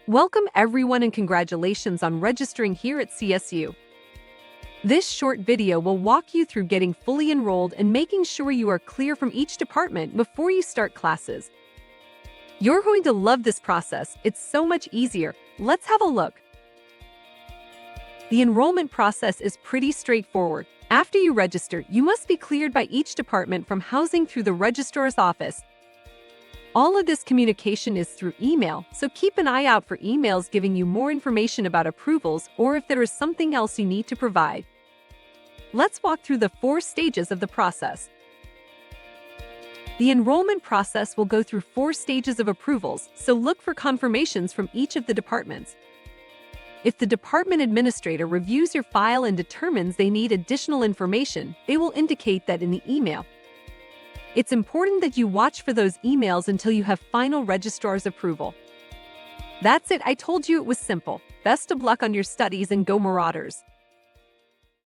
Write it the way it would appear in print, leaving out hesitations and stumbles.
Welcome everyone and congratulations on registering here at CSU. This short video will walk you through getting fully enrolled and making sure you are clear from each department before you start classes. You're going to love this process. It's so much easier. Let's have a look. The enrollment process is pretty straightforward. After you register, you must be cleared by each department from housing through the registrar's office. All of this communication is through email, so keep an eye out for emails giving you more information about approvals or if there is something else you need to provide. Let's walk through the 4 stages of the process. The enrollment process will go through 4 stages of approvals, so look for confirmations from each of the departments. If the department administrator reviews your file and determines they need additional information, they will indicate that in the email. It's important that you watch for those emails until you have final registrar's approval. That's it, I told you it was simple. Best of luck on your studies and go Marauders!